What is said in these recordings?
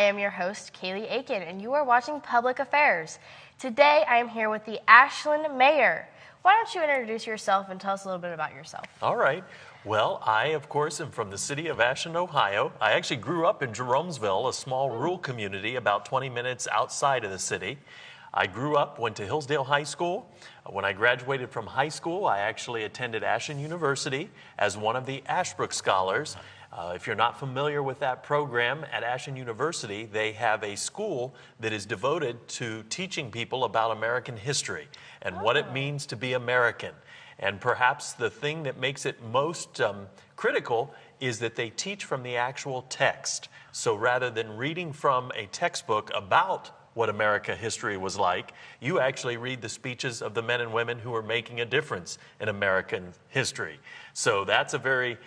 am your host, Kaylee Aiken, and you are watching Public Affairs. Today, I am here with the Ashland Mayor. Why don't you introduce yourself and tell us a little bit about yourself? All right. Well, I, of course, am from the city of Ashland, Ohio. I actually grew up in Jeromesville, a small rural community about 20 minutes outside of the city. I grew up, went to Hillsdale High School. When I graduated from high school, I actually attended Ashland University as one of the Ashbrook Scholars. If you're not familiar with that program, at Ashland University, they have a school that is devoted to teaching people about American history and what it means to be American. And perhaps the thing that makes it most critical is that they teach from the actual text. So rather than reading from a textbook about what America history was like, you actually read the speeches of the men and women who are making a difference in American history. So that's a very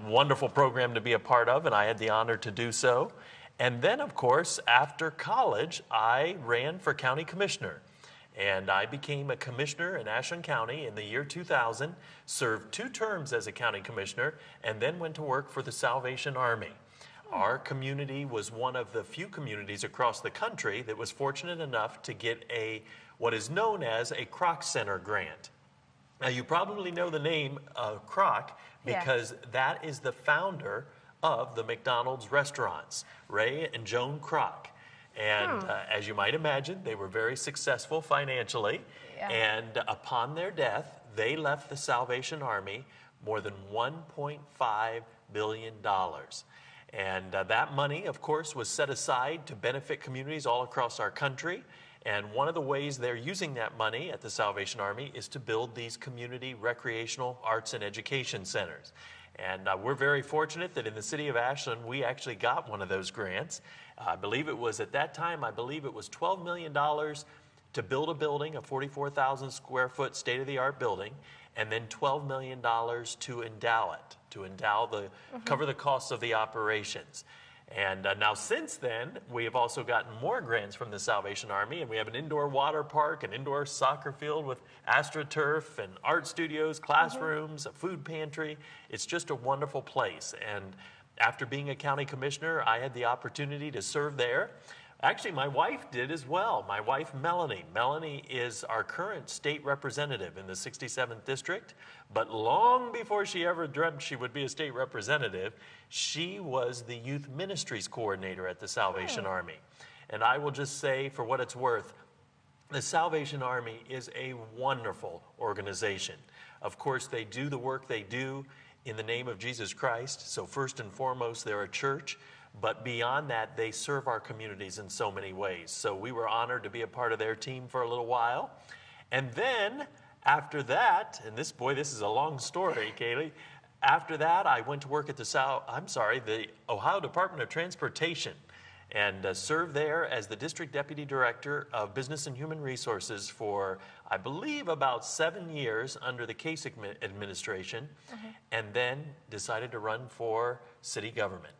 wonderful program to be a part of, and I had the honor to do so. And then, of course, after college, I ran for county commissioner. And I became a commissioner in Ashland County in the year 2000, served 2 terms as a county commissioner, and then went to work for the Salvation Army. Our community was one of the few communities across the country that was fortunate enough to get what is known as a Kroc Center grant. Now, you probably know the name Kroc because that is the founder of the McDonald's restaurants, Ray and Joan Kroc. And as you might imagine, they were very successful financially. And upon their death, they left the Salvation Army more than $1.5 billion. And that money, of course, was set aside to benefit communities all across our country. And one of the ways they're using that money at the Salvation Army is to build these community recreational arts and education centers. And we're very fortunate that in the city of Ashland, we actually got one of those grants. I believe it was at that time, $12 million to build a building, a 44,000 square foot state-of-the-art building, and then $12 million to endow it, cover the costs of the operations. And now since then, we have also gotten more grants from the Salvation Army, and we have an indoor water park, an indoor soccer field with AstroTurf and art studios, classrooms, a food pantry. It's just a wonderful place. And after being a county commissioner, I had the opportunity to serve there. Actually, my wife did as well. My wife, Melanie. Melanie is our current state representative in the 67th District, but long before she ever dreamt she would be a state representative, she was the youth ministries coordinator at the Salvation Army. And I will just say, for what it's worth, the Salvation Army is a wonderful organization. Of course, they do the work they do in the name of Jesus Christ. So first and foremost, they're a church. But beyond that, they serve our communities in so many ways. So we were honored to be a part of their team for a little while. And then after that, and this is a long story, Kaylee. After that, I went to work at the Ohio Department of Transportation and served there as the District Deputy Director of Business and Human Resources for, I believe, about 7 years under the Kasich administration, and then decided to run for city government.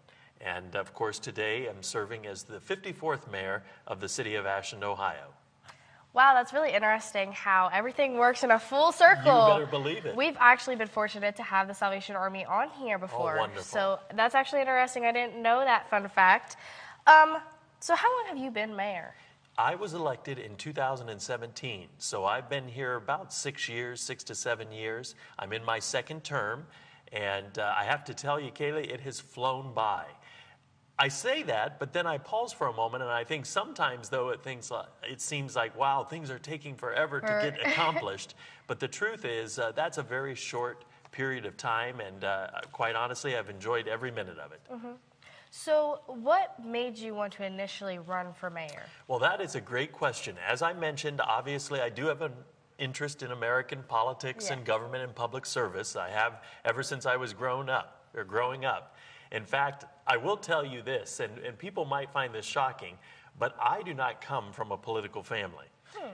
And of course, today I'm serving as the 54th mayor of the city of Ashland, Ohio. Wow, that's really interesting how everything works in a full circle. You better believe it. We've actually been fortunate to have the Salvation Army on here before. Oh, wonderful. So that's actually interesting. I didn't know that fun fact. So how long have you been mayor? I was elected in 2017, so I've been here about 6 to 7 years. I'm in my 2nd term, and I have to tell you, Kaylee, it has flown by. I say that, but then I pause for a moment, and I think sometimes, though, it seems like, wow, things are taking forever to get accomplished. But the truth is, that's a very short period of time, and quite honestly, I've enjoyed every minute of it. So what made you want to initially run for mayor? Well, that is a great question. As I mentioned, obviously, I do have an interest in American politics and government and public service. I have ever since I was growing up. In fact, I will tell you this, and people might find this shocking, but I do not come from a political family.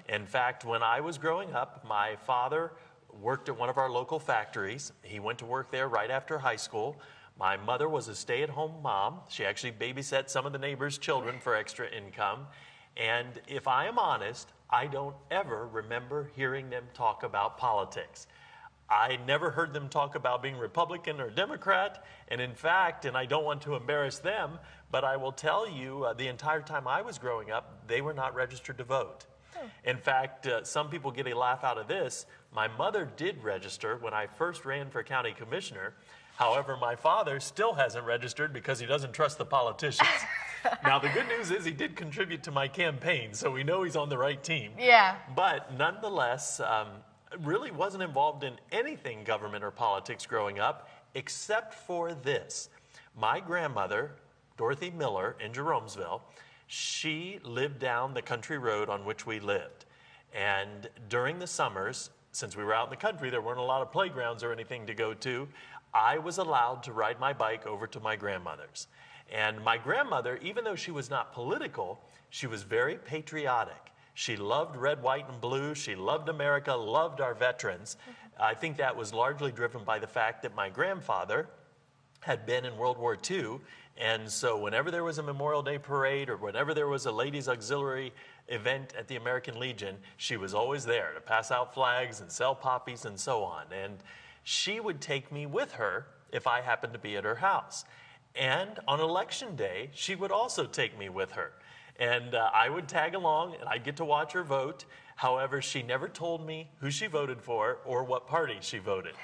In fact, when I was growing up, my father worked at one of our local factories. He went to work there right after high school. My mother was a stay-at-home mom. She actually babysat some of the neighbors' children for extra income. And if I am honest, I don't ever remember hearing them talk about politics. I never heard them talk about being Republican or Democrat. And in fact, and I don't want to embarrass them, but I will tell you the entire time I was growing up, they were not registered to vote. In fact, some people get a laugh out of this. My mother did register when I first ran for county commissioner. However, my father still hasn't registered because he doesn't trust the politicians. Now, the good news is he did contribute to my campaign, so we know he's on the right team. Yeah. But nonetheless, really wasn't involved in anything government or politics growing up, except for this. My grandmother, Dorothy Miller in Jeromesville, she lived down the country road on which we lived. And during the summers, since we were out in the country, there weren't a lot of playgrounds or anything to go to, I was allowed to ride my bike over to my grandmother's. And my grandmother, even though she was not political, she was very patriotic. She loved red, white, and blue. She loved America, loved our veterans. I think that was largely driven by the fact that my grandfather had been in World War II. And so whenever there was a Memorial Day parade or whenever there was a ladies' auxiliary event at the American Legion, she was always there to pass out flags and sell poppies and so on. And she would take me with her if I happened to be at her house. And on election day, she would also take me with her. And I would tag along and I'd get to watch her vote. However, she never told me who she voted for or what party she voted.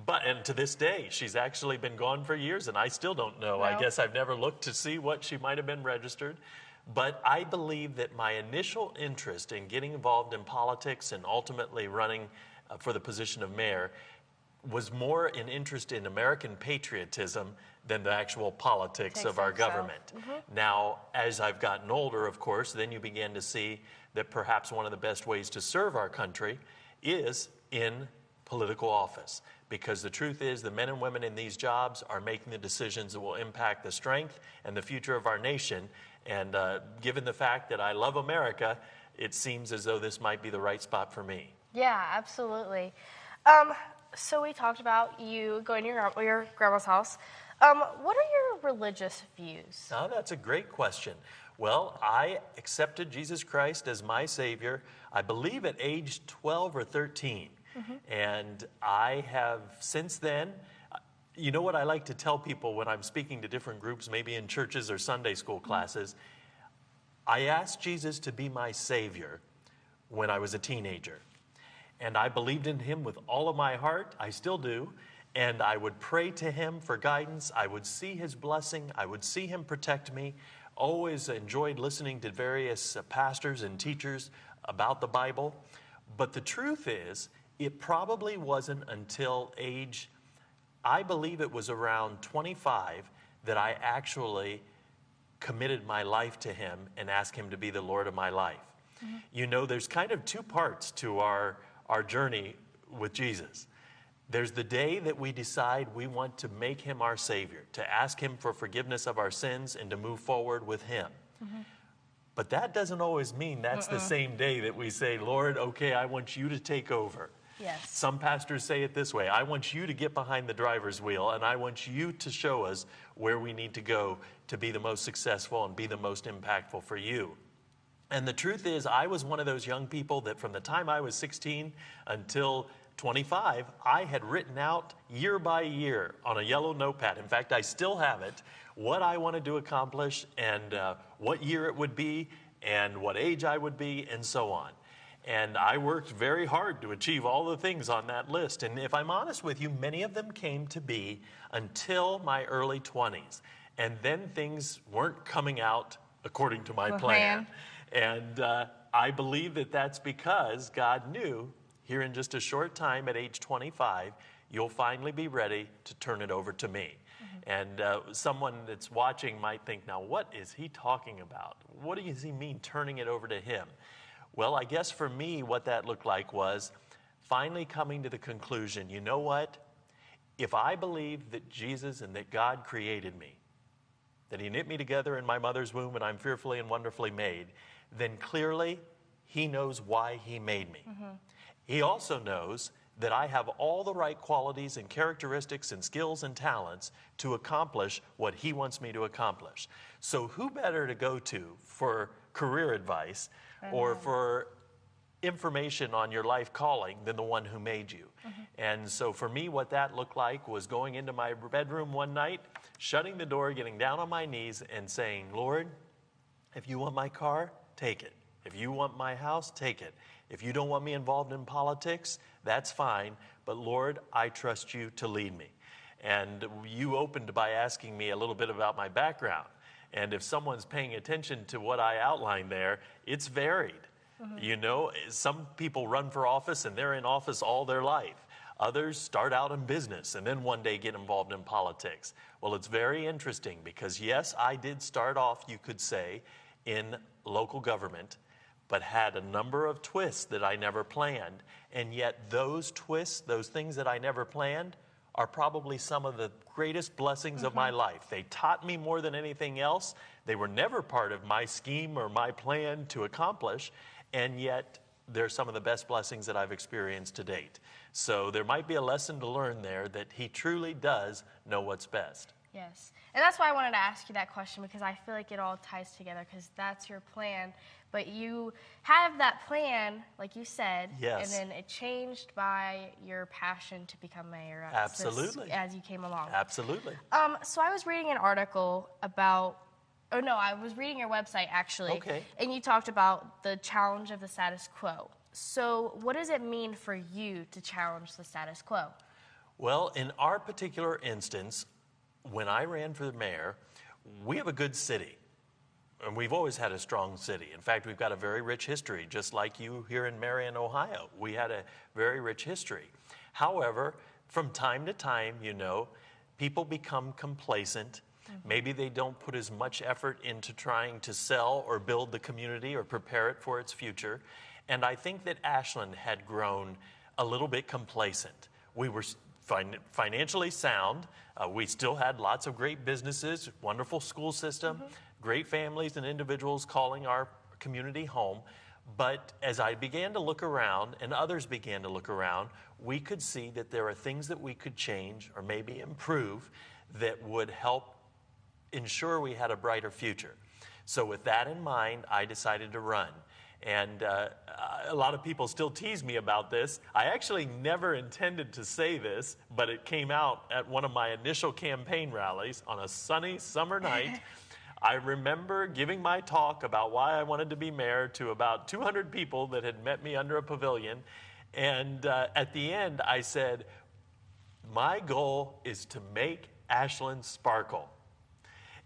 And to this day, she's actually been gone for years and I still don't know. No. I guess I've never looked to see what she might have been registered. But I believe that my initial interest in getting involved in politics and ultimately running for the position of mayor was more an interest in American patriotism than the actual politics of our government. Now, as I've gotten older, of course, then you begin to see that perhaps one of the best ways to serve our country is in political office. Because the truth is, the men and women in these jobs are making the decisions that will impact the strength and the future of our nation. And given the fact that I love America, it seems as though this might be the right spot for me. Yeah, absolutely. So we talked about you going to your grandma's house. What are your religious views? Now, that's a great question. Well, I accepted Jesus Christ as my Savior, I believe at age 12 or 13. And I have since then, you know what I like to tell people when I'm speaking to different groups, maybe in churches or Sunday school classes, I asked Jesus to be my Savior when I was a teenager. And I believed in him with all of my heart. I still do. And I would pray to him for guidance. I would see his blessing. I would see him protect me. Always enjoyed listening to various pastors and teachers about the Bible. But the truth is, it probably wasn't until age, I believe it was around 25, that I actually committed my life to him and asked him to be the Lord of my life. You know, there's kind of two parts to our journey with Jesus. There's the day that we decide we want to make him our Savior, to ask him for forgiveness of our sins and to move forward with him. But that doesn't always mean that's the same day that we say, Lord, okay, I want you to take over. Yes. Some pastors say it this way: I want you to get behind the driver's wheel and I want you to show us where we need to go to be the most successful and be the most impactful for you. And the truth is, I was one of those young people that from the time I was 16 until 25, I had written out year by year on a yellow notepad. In fact, I still have it, what I wanted to accomplish and what year it would be and what age I would be and so on. And I worked very hard to achieve all the things on that list. And if I'm honest with you, many of them came to be until my early 20s. And then things weren't coming out according to my plan. And I believe that that's because God knew here in just a short time at age 25, you'll finally be ready to turn it over to me. And someone that's watching might think, now what is he talking about? What does he mean turning it over to him? Well, I guess for me, what that looked like was finally coming to the conclusion, you know what? If I believe that Jesus and that God created me, that he knit me together in my mother's womb and I'm fearfully and wonderfully made, then clearly he knows why he made me. He also knows that I have all the right qualities and characteristics and skills and talents to accomplish what he wants me to accomplish. So who better to go to for career advice or for information on your life calling than the one who made you. And so for me, what that looked like was going into my bedroom one night, shutting the door, getting down on my knees and saying, Lord, if you want my car, take it. If you want my house, take it. If you don't want me involved in politics, that's fine. But Lord, I trust you to lead me. And you opened by asking me a little bit about my background. And if someone's paying attention to what I outlined there, it's varied. You know, some people run for office and they're in office all their life. Others start out in business and then one day get involved in politics. Well, it's very interesting because, yes, I did start off, you could say, in local government, but had a number of twists that I never planned. And yet those twists, those things that I never planned, are probably some of the greatest blessings of my life. They taught me more than anything else. They were never part of my scheme or my plan to accomplish, and yet they're some of the best blessings that I've experienced to date. So there might be a lesson to learn there that he truly does know what's best. Yes. And that's why I wanted to ask you that question, because I feel like it all ties together, because that's your plan. But you have that plan, like you said, Yes. and then it changed by your passion to become mayor Absolutely. as you came along. Absolutely. So I was reading an article about, I was reading your website actually, Okay. and you talked about the challenge of the status quo. So what does it mean for you to challenge the status quo? Well, in our particular instance, when I ran for the mayor, we have a good city. And we've always had a strong city. In fact, we've got a very rich history, just like you here in Marion, Ohio. We had a very rich history. However, from time to time, you know, people become complacent. Maybe they don't put as much effort into trying to sell or build the community or prepare it for its future. And I think that Ashland had grown a little bit complacent. We were financially sound. We still had lots of great businesses, wonderful school system, great families and individuals calling our community home. But as I began to look around and others began to look around, we could see that there are things that we could change or maybe improve that would help ensure we had a brighter future. So with that in mind, I decided to run. And a lot of people still tease me about this. I actually never intended to say this, but it came out at one of my initial campaign rallies on a sunny summer night. I remember giving my talk about why I wanted to be mayor to about 200 people that had met me under a pavilion. And at the end, I said, my goal is to make Ashland sparkle.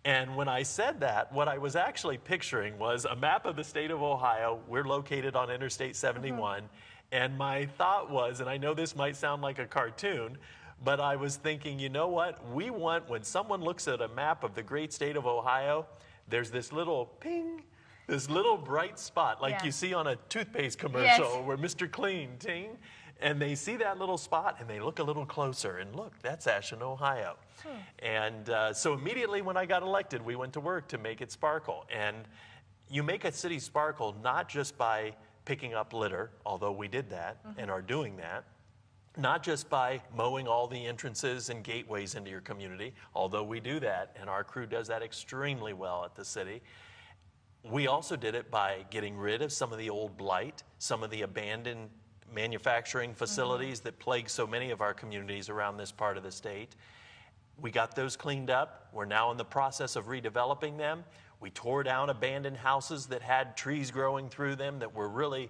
And when I said that, what I was actually picturing was a map of the state of Ohio. We're located on Interstate 71. And my thought was, and I know this might sound like a cartoon, but I was thinking, you know what? We want, when someone looks at a map of the great state of Ohio, there's this little ping, this little bright spot, like you see on a toothpaste commercial where Mr. Clean, ting. And they see that little spot and they look a little closer and look, that's Ashland, Ohio. And so immediately when I got elected, we went to work to make it sparkle. And you make a city sparkle not just by picking up litter, although we did that and are doing that, not just by mowing all the entrances and gateways into your community, although we do that and our crew does that extremely well at the city. We also did it by getting rid of some of the old blight, some of the abandoned manufacturing facilities that plague so many of our communities around this part of the state. We got those cleaned up. We're now in the process of redeveloping them. We tore down abandoned houses that had trees growing through them that were really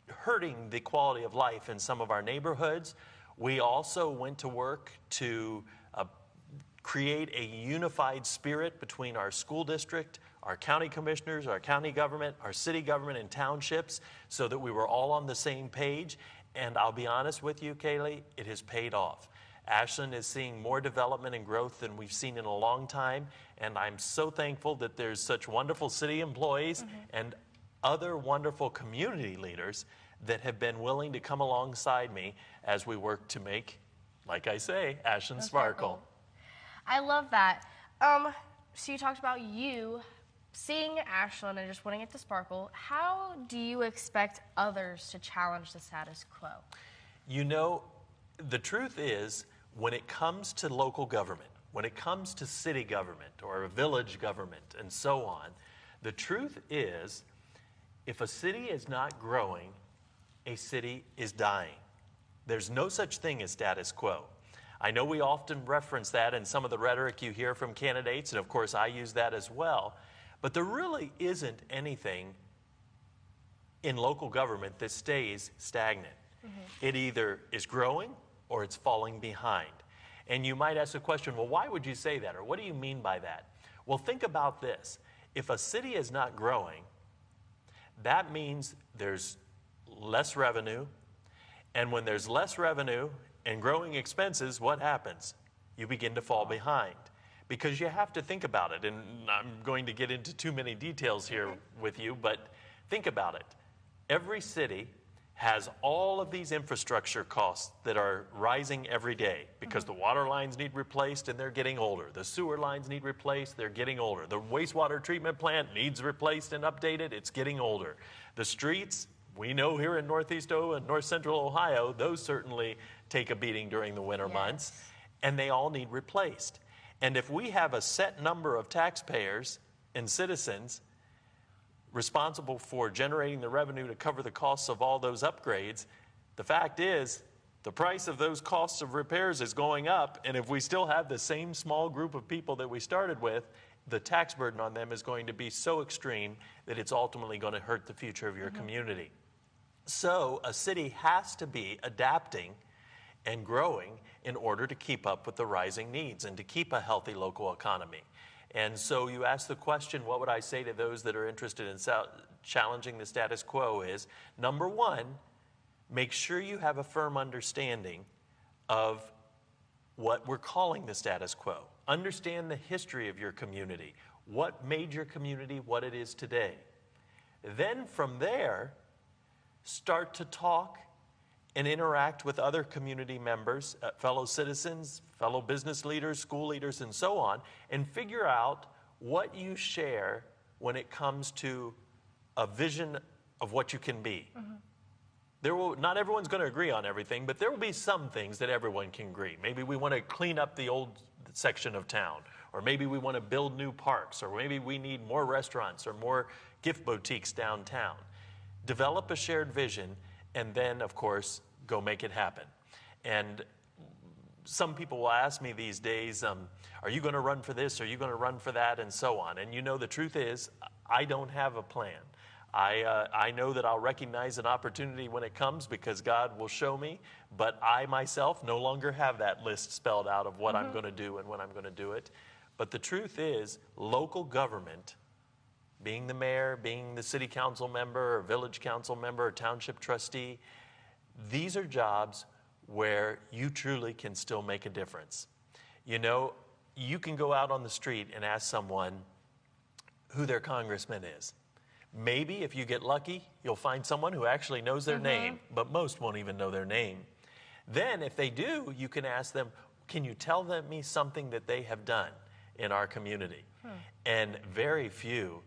hurting the quality of life in some of our neighborhoods. We also went to work to create a unified spirit between our school district, our county commissioners, our county government, our city government, and townships so that we were all on the same page. And I'll be honest with you, Kaylee, it has paid off. Ashland is seeing more development and growth than we've seen in a long time. And I'm so thankful that there's such wonderful city employees and other wonderful community leaders that have been willing to come alongside me as we work to make, like I say, Ashland sparkle. I love that. So you talked about you seeing Ashland and just wanting it to sparkle. How do you expect others to challenge the status quo? You know, the truth is, when it comes to local government, when it comes to city government or a village government and so on, the truth is, If a city is not growing, a city is dying. There's no such thing as status quo. I know we often reference that in some of the rhetoric you hear from candidates, and of course I use that as well, but there really isn't anything in local government that stays stagnant. It either is growing or it's falling behind. And you might ask the question, well, why would you say that? Or what do you mean by that? Well, think about this. If a city is not growing, that means there's less revenue. And when there's less revenue and growing expenses, what happens? You begin to fall behind. Because you have to think about it. And I'm going to get into too many details here with you, but think about it. Every city has all of these infrastructure costs that are rising every day because the water lines need replaced and they're getting older. The sewer lines need replaced, they're getting older. The wastewater treatment plant needs replaced and updated, it's getting older. The streets, we know here in Northeast and North Central Ohio, those certainly take a beating during the winter months, and they all need replaced. And if we have a set number of taxpayers and citizens responsible for generating the revenue to cover the costs of all those upgrades, the fact is the price of those costs of repairs is going up, and if we still have the same small group of people that we started with, the tax burden on them is going to be so extreme that it's ultimately going to hurt the future of your community. So a city has to be adapting and growing in order to keep up with the rising needs and to keep a healthy local economy. And so you ask the question, what would I say to those that are interested in challenging the status quo is, number one, make sure you have a firm understanding of what we're calling the status quo. Understand the history of your community, what made your community what it is today. Then from there, start to talk and interact with other community members, fellow citizens, fellow business leaders, school leaders, and so on, and figure out what you share when it comes to a vision of what you can be. Not everyone's going to agree on everything, but there will be some things that everyone can agree. Maybe we want to clean up the old section of town, or maybe we want to build new parks, or maybe we need more restaurants or more gift boutiques downtown. Develop a shared vision, and then, of course, go make it happen. And some people will ask me these days, are you going to run for this? Are you going to run for that? And so on. And you know, the truth is, I don't have a plan. I know that I'll recognize an opportunity when it comes because God will show me, but I myself no longer have that list spelled out of what I'm going to do and when I'm going to do it. But the truth is, local government, being the mayor, being the city council member, or village council member, or township trustee, these are jobs where you truly can still make a difference. You know, you can go out on the street and ask someone who their congressman is. Maybe if you get lucky, you'll find someone who actually knows their name, but most won't even know their name. Then if they do, you can ask them, can you tell me something that they have done in our community? And very few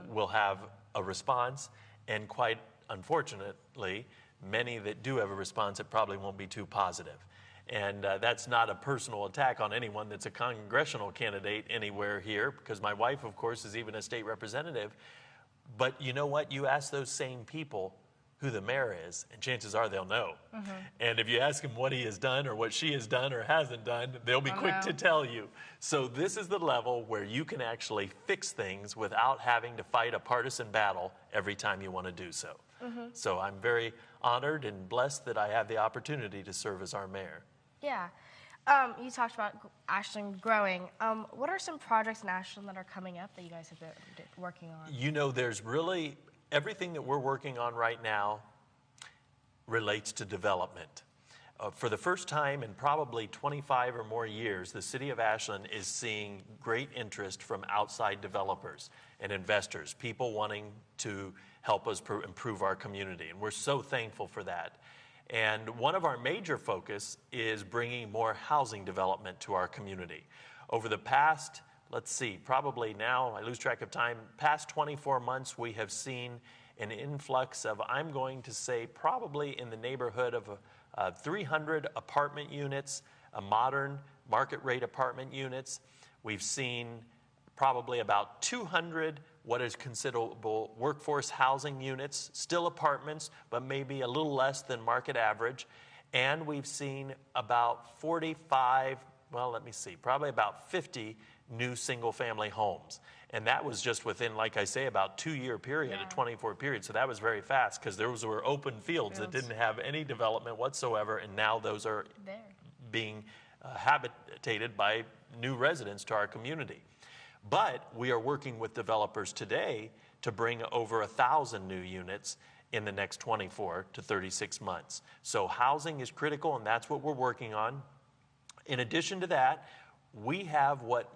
will have a response, and quite unfortunately, many that do have a response, it probably won't be too positive. And that's not a personal attack on anyone that's a congressional candidate anywhere here, because my wife, of course, is even a state representative. But you know what? You ask those same people who the mayor is, and chances are they'll know. And if you ask him what he has done or what she has done or hasn't done, they'll be quick to tell you. So this is the level where you can actually fix things without having to fight a partisan battle every time you want to do so. So I'm very honored and blessed that I have the opportunity to serve as our mayor. Yeah. You talked about Ashland growing. What are some projects in Ashland that are coming up that you guys have been working on? You know, there's really everything that we're working on right now relates to development. For the first time in probably 25 or more years, the city of Ashland is seeing great interest from outside developers and investors, people wanting to help us improve our community. And we're so thankful for that. And one of our major focus is bringing more housing development to our community. Over the past, probably now, I lose track of time, past 24 months, we have seen an influx of, I'm going to say, probably in the neighborhood of 300 apartment units, modern market rate apartment units. We've seen probably about 200 what is considerable workforce housing units, still apartments, but maybe a little less than market average. And we've seen about 45, well, let me see, probably about 50 new single-family homes. And that was just within, like I say, about 2-year period, a 24 period. So that was very fast because those were open fields that didn't have any development whatsoever. And now those are being habitated by new residents to our community. But we are working with developers today to bring over 1,000 new units in the next 24 to 36 months. So housing is critical, and that's what we're working on. In addition to that, we have what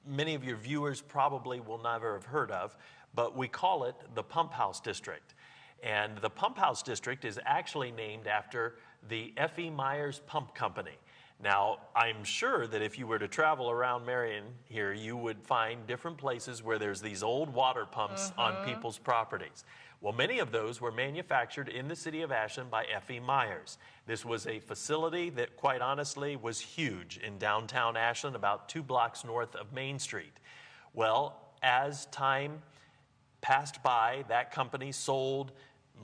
many of your viewers probably will never have heard of, but we call it the Pump House District. And the Pump House District is actually named after the F.E. Myers Pump Company. Now, I'm sure that if you were to travel around Marion here, you would find different places where there's these old water pumps on people's properties. Well, many of those were manufactured in the city of Ashland by F.E. Myers. This was a facility that, quite honestly, was huge in downtown Ashland, about 2 blocks north of Main Street. Well, as time passed by, that company sold,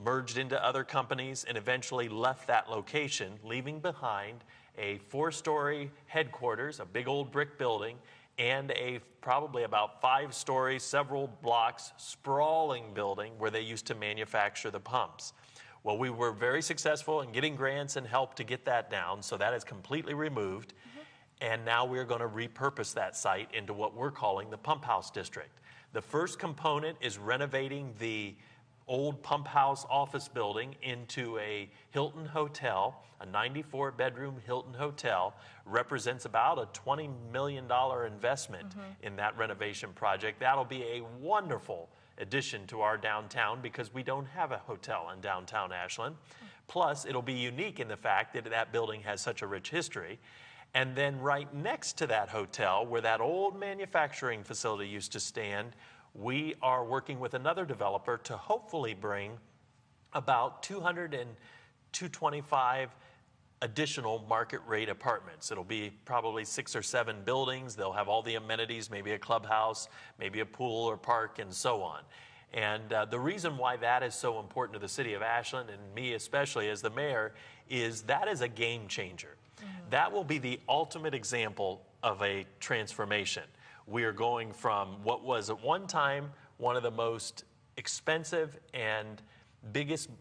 merged into other companies, and eventually left that location, leaving behind a 4-story headquarters, a big old brick building, and a probably about 5-story, several blocks, sprawling building where they used to manufacture the pumps. Well, we were very successful in getting grants and help to get that down, so that is completely removed. And now we're going to repurpose that site into what we're calling the Pump House District. The first component is renovating the old pump house office building into a Hilton hotel, a 94-bedroom Hilton hotel, represents about a $20 million investment in that renovation project. That'll be a wonderful addition to our downtown because we don't have a hotel in downtown Ashland. Plus, it'll be unique in the fact that that building has such a rich history. And then right next to that hotel, where that old manufacturing facility used to stand, we are working with another developer to hopefully bring about 200 and 225 additional market rate apartments. It'll be probably 6 or 7 buildings. They'll have all the amenities, maybe a clubhouse, maybe a pool or park, and so on. And the reason why that is so important to the city of Ashland, and me especially as the mayor, is that is a game changer. That will be the ultimate example of a transformation. We are going from what was at one time one of the most expensive and biggest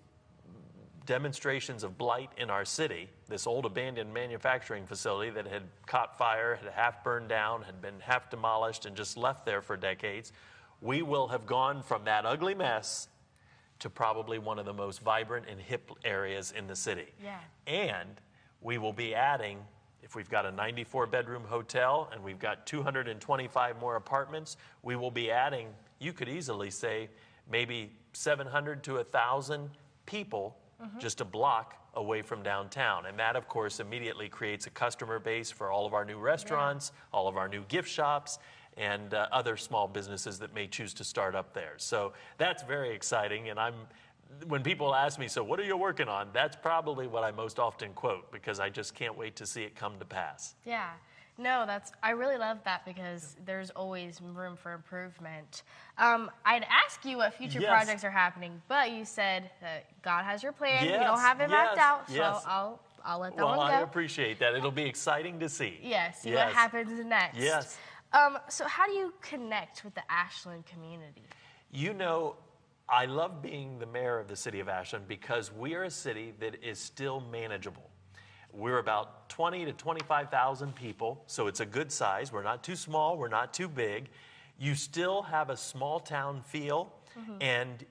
demonstrations of blight in our city, this old abandoned manufacturing facility that had caught fire, had half burned down, had been half demolished and just left there for decades. We will have gone from that ugly mess to probably one of the most vibrant and hip areas in the city. And we will be adding, if we've got a 94-bedroom hotel and we've got 225 more apartments, we will be adding, you could easily say, maybe 700 to 1,000 people just a block away from downtown. And that, of course, immediately creates a customer base for all of our new restaurants, all of our new gift shops, and other small businesses that may choose to start up there. So that's very exciting. And when people ask me, so what are you working on? That's probably what I most often quote because I just can't wait to see it come to pass. Yeah. No, I really love that because there's always room for improvement. I'd ask you what future projects are happening, but you said that God has your plan. You don't have it mapped out, so I'll let that one go. Well, I appreciate that. It'll be exciting to see. See what happens next. So how do you connect with the Ashland community? You know, I love being the mayor of the city of Ashland because we are a city that is still manageable. We're about 20 to 25,000 people, so it's a good size. We're not too small, we're not too big. You still have a small town feel, and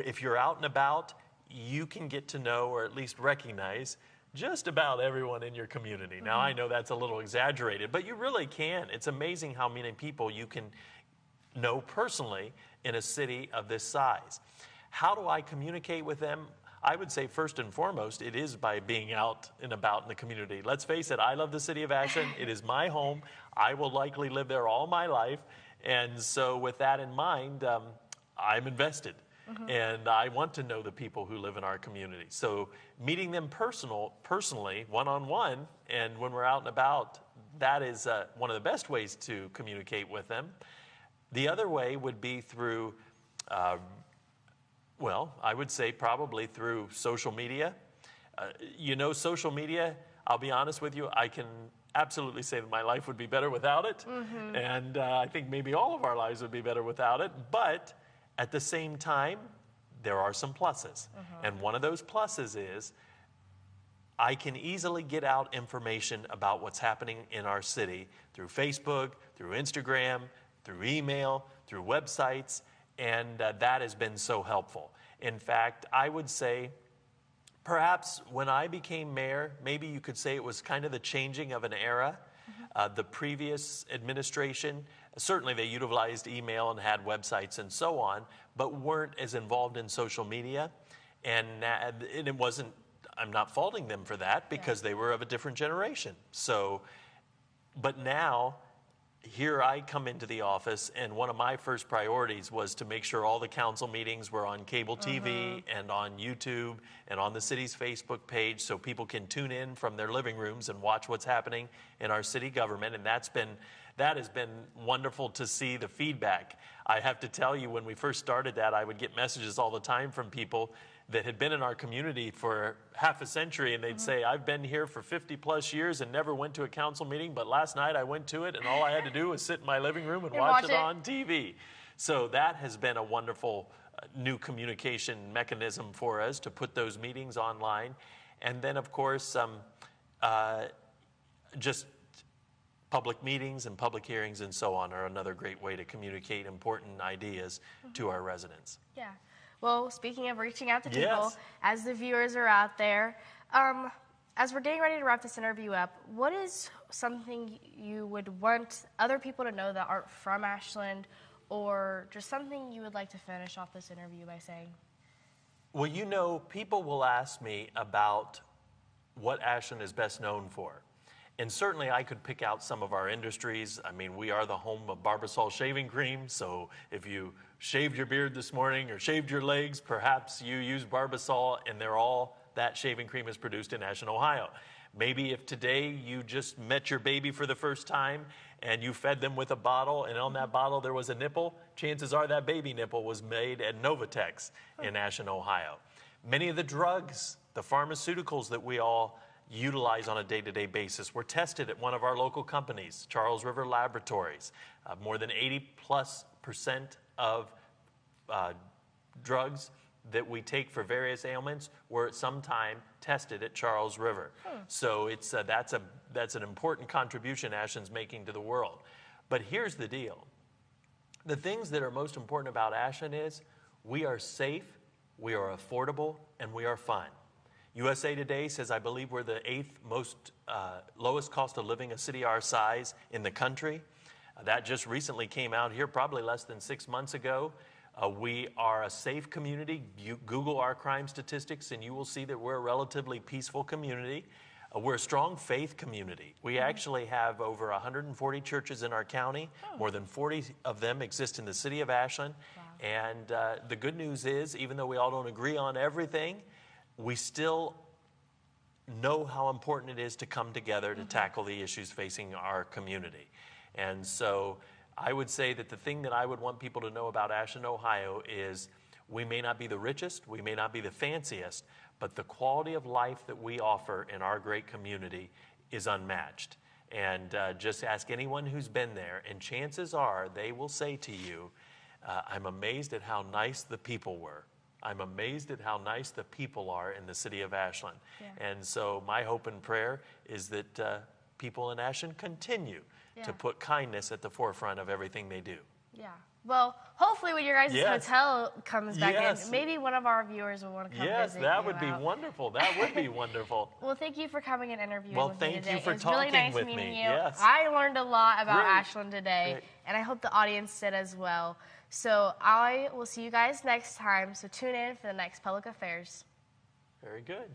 if you're out and about, you can get to know or at least recognize just about everyone in your community. Now, I know that's a little exaggerated, but you really can. It's amazing how many people you can know personally in a city of this size. How do I communicate with them? I would say first and foremost, it is by being out and about in the community. Let's face it, I love the city of Ashland. It is my home. I will likely live there all my life. And so with that in mind, I'm invested. And I want to know the people who live in our community. So meeting them personally, one-on-one, and when we're out and about, that is one of the best ways to communicate with them. The other way would be through, well, I would say probably through social media. Social media, I'll be honest with you, I can absolutely say that my life would be better without it. Mm-hmm. And I think maybe all of our lives would be better without it. But at the same time, there are some pluses. Mm-hmm. And one of those pluses is I can easily get out information about what's happening in our city through Facebook, through Instagram, through email, through websites, and that has been so helpful. In fact, I would say perhaps when I became mayor, maybe you could say it was kind of the changing of an era. Mm-hmm. The previous administration, certainly they utilized email and had websites and so on, but weren't as involved in social media. And it wasn't, I'm not faulting them for that because they were of a different generation. So, but now, here I come into the office, and one of my first priorities was to make sure all the council meetings were on cable TV and on YouTube and on the city's Facebook page so people can tune in from their living rooms and watch what's happening in our city government. And that has been wonderful to see the feedback. I have to tell you, when we first started that, I would get messages all the time from people that had been in our community for half a century, and they'd say, I've been here for 50 plus years and never went to a council meeting, but last night I went to it, and all I had to do was sit in my living room and watch it on TV. So that has been a wonderful new communication mechanism for us to put those meetings online. And then, of course, just public meetings and public hearings and so on are another great way to communicate important ideas to our residents. Yeah. Well, speaking of reaching out to people, as the viewers are out there, as we're getting ready to wrap this interview up, what is something you would want other people to know that aren't from Ashland, or just something you would like to finish off this interview by saying? Well, people will ask me about what Ashland is best known for. And certainly I could pick out some of our industries. I mean, we are the home of Barbasol shaving cream. So if you shaved your beard this morning or shaved your legs, perhaps you use Barbasol, and that shaving cream is produced in Ashland, Ohio. Maybe if today you just met your baby for the first time and you fed them with a bottle, and on that bottle there was a nipple, chances are that baby nipple was made at Novatex in Ashland, Ohio. Many of the drugs, the pharmaceuticals that we all utilize on a day-to-day basis were tested at one of our local companies, Charles River Laboratories. More than 80+% of drugs that we take for various ailments were at some time tested at Charles River. So that's an important contribution Ashland's making to the world. But here's the deal. The things that are most important about Ashland is we are safe, we are affordable, and we are fun. USA Today says, I believe we're the 8th lowest cost of living a city our size in the country. That just recently came out here, probably less than 6 months ago. We are a safe community. You Google our crime statistics and you will see that we're a relatively peaceful community. We're a strong faith community. We actually have over 140 churches in our county. More than 40 of them exist in the city of Ashland. Wow. And the good news is, even though we all don't agree on everything, we still know how important it is to come together to tackle the issues facing our community. And so I would say that the thing that I would want people to know about Ashland, Ohio is we may not be the richest, we may not be the fanciest, but the quality of life that we offer in our great community is unmatched. And just ask anyone who's been there, and chances are they will say to you, I'm amazed at how nice the people were. I'm amazed at how nice the people are in the city of Ashland. Yeah. And so my hope and prayer is that people in Ashland continue to put kindness at the forefront of everything they do. Yeah. Well, hopefully when your guys' hotel comes back in, maybe one of our viewers will want to come visit you. Yes, that would be wonderful. That would be wonderful. Well, thank you for coming and interviewing with me today. Well, thank you for talking really nice with meeting me. You. Yes. I learned a lot about Ashland today, and I hope the audience did as well. So I will see you guys next time, so tune in for the next Public Affairs. Very good.